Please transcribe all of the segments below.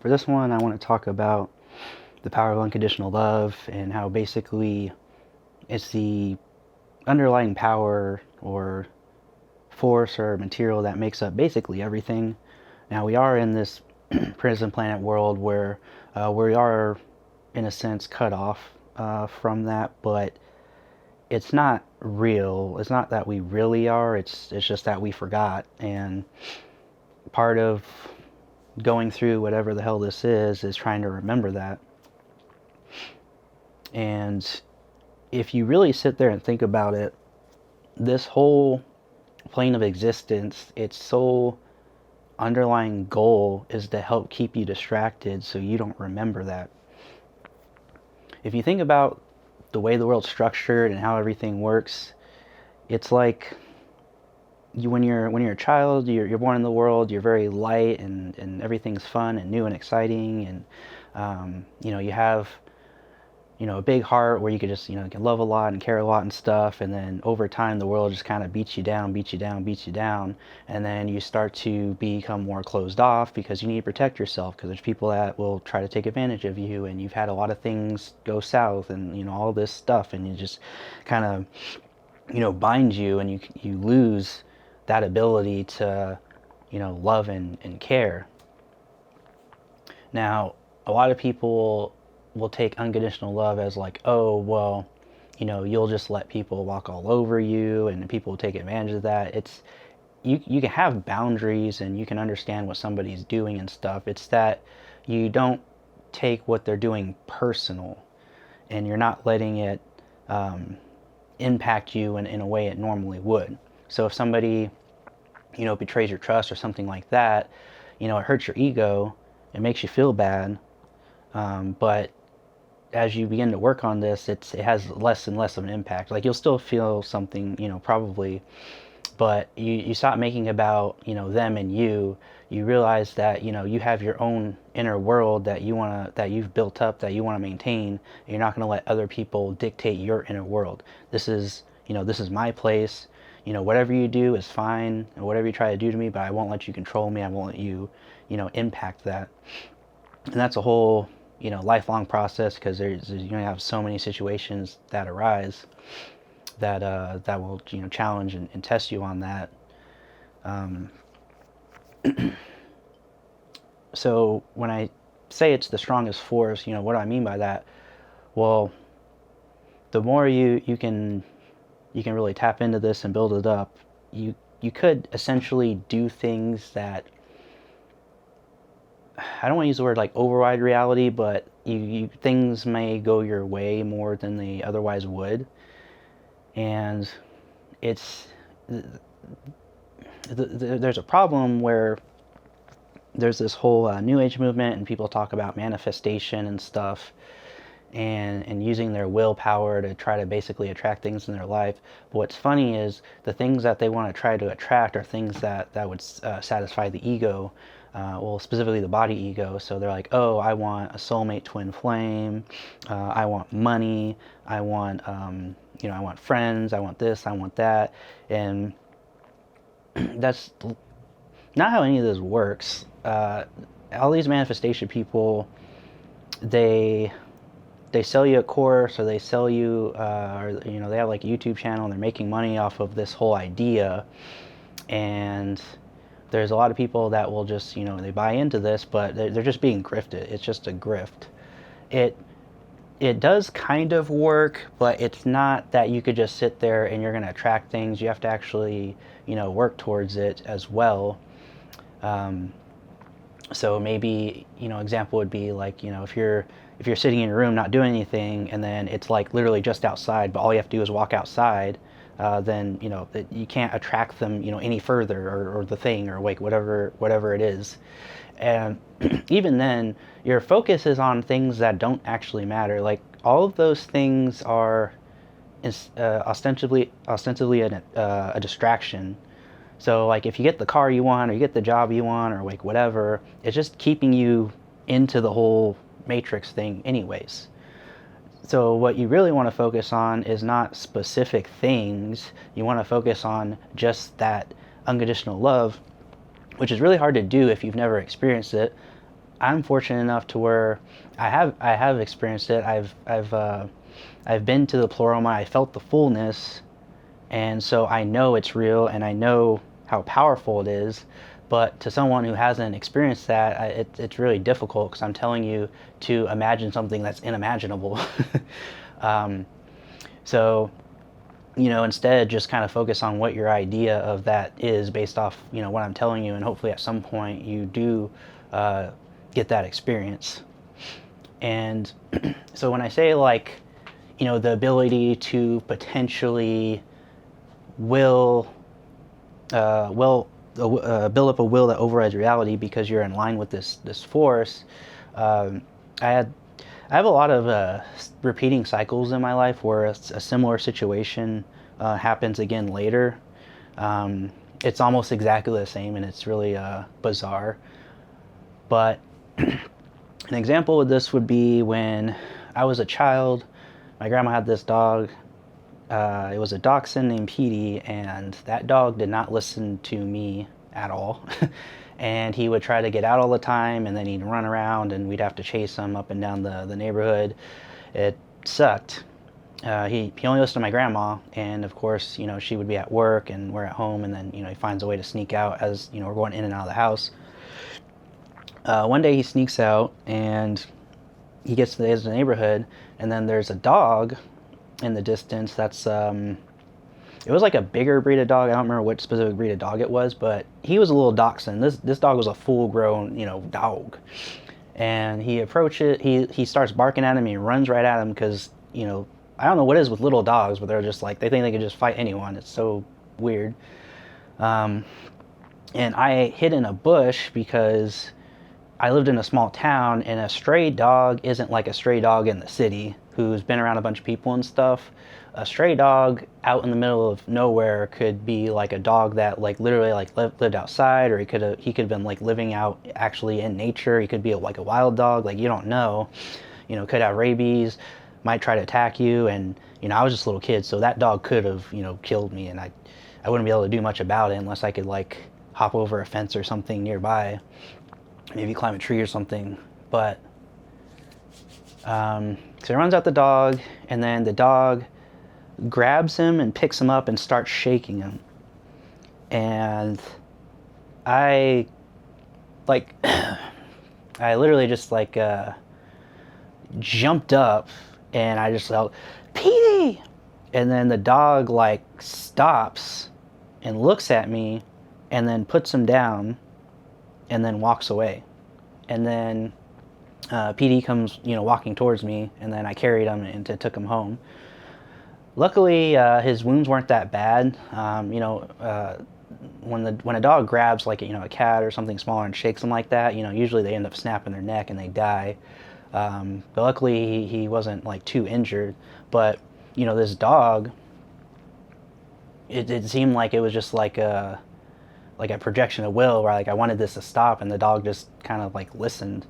For this one, I want to talk about the power of unconditional love and how basically it's the underlying power or force or material that makes up basically everything. Now, we are in this prison planet world where we are, in a sense, cut off from that, but it's not real. It's not that we really are, it's just that we forgot. And part of going through whatever the hell this is trying to remember that. And if you really sit there and think about it, this whole plane of existence, its sole underlying goal is to help keep you distracted so you don't remember that. If you think about the way the world's structured and how everything works, it's like when you're a child, you're born in the world, you're very light and everything's fun and new and exciting, and you have a big heart where you could just, you can love a lot and care a lot and stuff. And then over time, the world just kind of beats you down, beats you down, beats you down. And then you start to become more closed off because you need to protect yourself because there's people that will try to take advantage of you. And you've had a lot of things go south and, all this stuff. And you just kind of, bind you, and you lose that ability to, love and care. Now, a lot of people will take unconditional love as like, oh, well, you'll just let people walk all over you and people will take advantage of that. It's you can have boundaries and you can understand what somebody's doing and stuff. It's that you don't take what they're doing personal, and you're not letting it impact you in a way it normally would. So if somebody betrays your trust or something like that, it hurts your ego, it makes you feel bad, but as you begin to work on this, it has less and less of an impact. Like, you'll still feel something, probably, but you stop making about, them and you realize that, you have your own inner world that you've built up, that you want to maintain, and you're not going to let other people dictate your inner world. This is my place. Whatever you do is fine, and whatever you try to do to me, but I won't let you control me. I won't let you, impact that. And that's a whole lifelong process, because you're gonna have so many situations that arise that that will challenge and test you on that. So when I say it's the strongest force, what do I mean by that? Well, the more you can really tap into this and build it up, you could essentially do things that, I don't want to use the word like override reality, but things may go your way more than they otherwise would. And there's a problem where there's this whole New Age movement, and people talk about manifestation and stuff, and using their willpower to try to basically attract things in their life. But what's funny is the things that they want to try to attract are things that would satisfy the ego, well, specifically the body ego. So they're like, oh, I want a soulmate twin flame, I want money, I want I want friends, I want this, I want that. And that's not how any of this works. All these manifestation people, they sell you a course, or they sell you, or they have like a YouTube channel, and they're making money off of this whole idea. And there's a lot of people that will just, they buy into this, but they're just being grifted. It's just a grift. It does kind of work, but it's not that you could just sit there and you're going to attract things. You have to actually, work towards it as well. So maybe, example would be like, if you're sitting in your room not doing anything, and then it's like literally just outside, but all you have to do is walk outside, then you can't attract them any further, or the thing, or like whatever it is. And even then, your focus is on things that don't actually matter. Like, all of those things are ostensibly a distraction. So like, if you get the car you want, or you get the job you want, or like whatever, it's just keeping you into the whole matrix thing anyways. So what you really want to focus on is not specific things. You want to focus on just that unconditional love, which is really hard to do if you've never experienced it. I'm fortunate enough to where I have experienced it. I've been to the pluralma. I felt the fullness, and so I know it's real, and I know how powerful it is. But to someone who hasn't experienced that, it's really difficult, because I'm telling you to imagine something that's unimaginable. um, so, instead, just kind of focus on what your idea of that is based off, what I'm telling you, and hopefully at some point you do get that experience. And so when I say, like, the ability to potentially will, build up a will that overrides reality because you're in line with this force, um, I had I have a lot of repeating cycles in my life where a similar situation happens again later. It's almost exactly the same, and it's really bizarre. But an example of this would be when I was a child. My grandma had this dog. It was a dachshund named Petey, and that dog did not listen to me at all. And he would try to get out all the time, and then he'd run around, and we'd have to chase him up and down the neighborhood. It sucked. He only listened to my grandma, and of course, she would be at work, and we're at home, and then, he finds a way to sneak out as, we're going in and out of the house. One day he sneaks out, and he gets to the edge of the neighborhood, and then there's a dog in the distance that's it was like a bigger breed of dog. I don't remember what specific breed of dog it was, but he was a little dachshund. This dog was a full grown, dog. And he approaches it, he starts barking at him, and he runs right at him because, I don't know what it is with little dogs, but they're just like, they think they can just fight anyone. It's so weird. And I hid in a bush because I lived in a small town, and a stray dog isn't like a stray dog in the city who's been around a bunch of people and stuff. A stray dog out in the middle of nowhere could be like a dog that like literally like lived outside, or he could have been like living out actually in nature. He could be like a wild dog, like you don't know. Could have rabies, might try to attack you, and I was just a little kid, so that dog could have killed me, and I wouldn't be able to do much about it unless I could like hop over a fence or something nearby, maybe climb a tree or something. But so he runs out the dog, and then the dog grabs him and picks him up and starts shaking him. And I literally just like jumped up, and I just yelled, "Petey!" And then the dog like stops and looks at me, and then puts him down, and then walks away. And then Petey comes, walking towards me, and then I carried him and took him home. Luckily, his wounds weren't that bad. When a dog grabs like a cat or something smaller and shakes them like that, usually they end up snapping their neck and they die. But luckily, he wasn't like too injured. But this dog, it seemed like it was just like a projection of will, where like I wanted this to stop, and the dog just kind of like listened.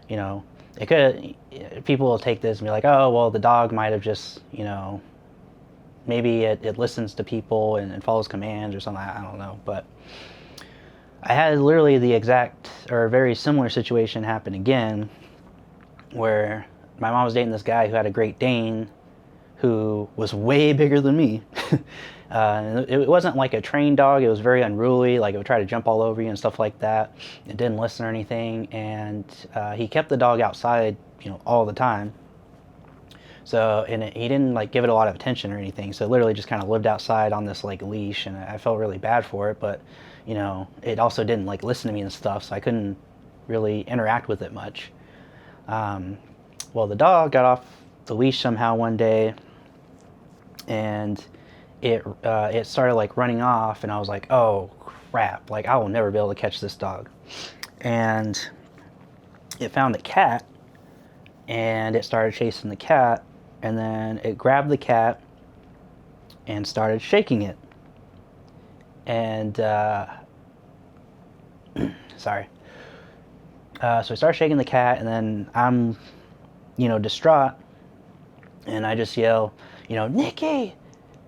It could, people will take this and be like, oh well, the dog might have just maybe it listens to people and follows commands or something. I don't know. But I had literally the exact or very similar situation happen again, where my mom was dating this guy who had a Great Dane who was way bigger than me. It wasn't like a trained dog. It was very unruly. Like, it would try to jump all over you and stuff like that. It didn't listen or anything. And he kept the dog outside, all the time. So, and he didn't like give it a lot of attention or anything. So it literally just kind of lived outside on this like leash, and I felt really bad for it. But, it also didn't like listen to me and stuff, so I couldn't really interact with it much. Well, the dog got off the leash somehow one day, and it started like running off, and I was like, oh crap, like I will never be able to catch this dog. And it found a cat, and it started chasing the cat, and then it grabbed the cat and started shaking it. And sorry. So I started shaking the cat, and then I'm distraught, and I just yell, Nikki!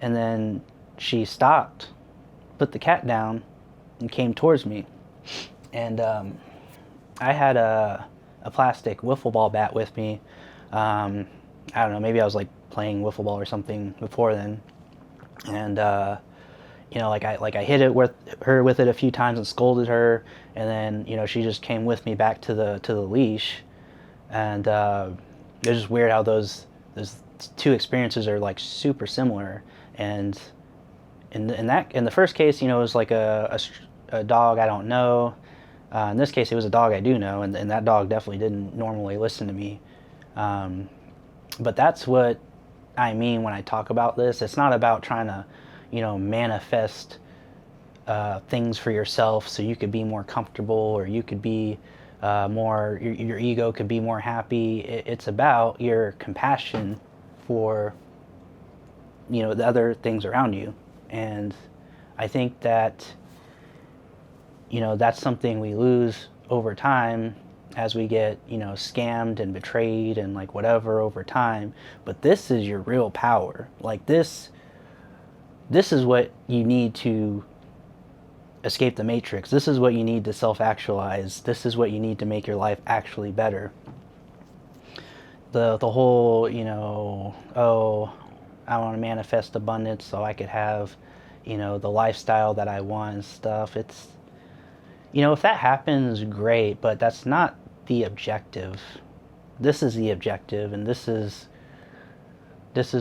And then she stopped, put the cat down, and came towards me. And I had a plastic wiffle ball bat with me. I don't know, maybe I was like playing wiffle ball or something before then, and like I hit it with her with it a few times and scolded her, and then she just came with me back to the leash, and it's just weird how those two experiences are like super similar. And in the first case, it was like a dog I don't know. In this case, it was a dog I do know, and that dog definitely didn't normally listen to me. But that's what I mean when I talk about this. It's not about trying to, manifest things for yourself so you could be more comfortable, or you could be your ego could be more happy. It's about your compassion for, the other things around you. And I think that, that's something we lose over time as we get, scammed and betrayed and like whatever over time. But this is your real power. Like this is what you need to escape the matrix. This is what you need to self-actualize. This is what you need to make your life actually better. The whole, oh, I want to manifest abundance so I could have, the lifestyle that I want and stuff. It's, if that happens, great, but that's not the objective. This is the objective, and this is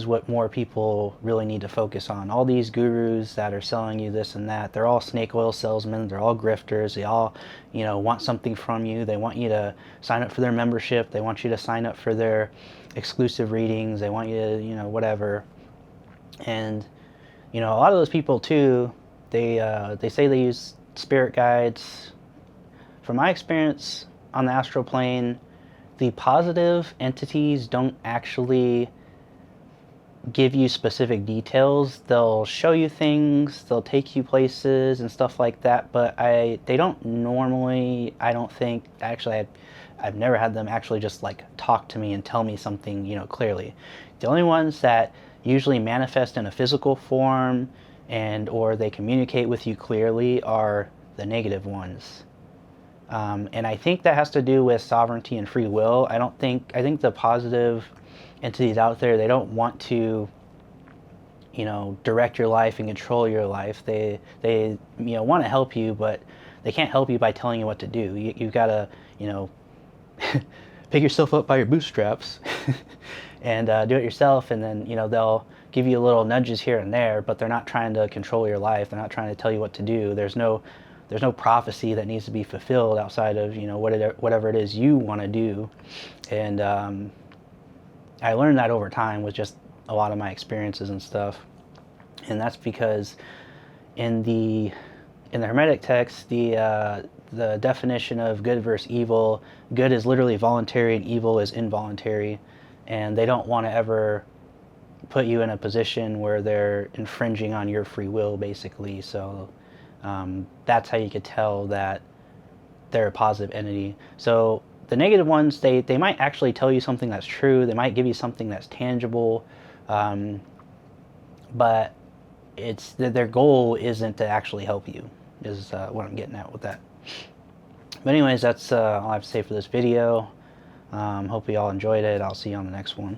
what more people really need to focus on. All these gurus that are selling you this and that, they're all snake oil salesmen, they're all grifters, they all, want something from you. They want you to sign up for their membership, they want you to sign up for their exclusive readings, they want you to, whatever. And, a lot of those people too, they say they use spirit guides. From my experience on the astral plane, the positive entities don't actually give you specific details. They'll show you things, they'll take you places and stuff like that, but they don't normally, I don't think, actually I've never had them actually just like talk to me and tell me something, clearly. The only ones that usually manifest in a physical form or they communicate with you clearly are the negative ones. And I think that has to do with sovereignty and free will. I think the positive entities out there, they don't want to, direct your life and control your life. They want to help you, but they can't help you by telling you what to do. You've got to, pick yourself up by your bootstraps and do it yourself. And then, they'll give you little nudges here and there, but they're not trying to control your life. They're not trying to tell you what to do. There's no prophecy that needs to be fulfilled outside of, whatever it is you want to do. And I learned that over time with just a lot of my experiences and stuff. And that's because in the Hermetic text, the definition of good versus evil, good is literally voluntary and evil is involuntary. And they don't want to ever put you in a position where they're infringing on your free will, basically. So that's how you could tell that they're a positive entity. So the negative ones, they might actually tell you something that's true. They might give you something that's tangible, but their goal isn't to actually help you, is what I'm getting at with that. But anyways, that's all I have to say for this video. Hope you all enjoyed it. I'll see you on the next one.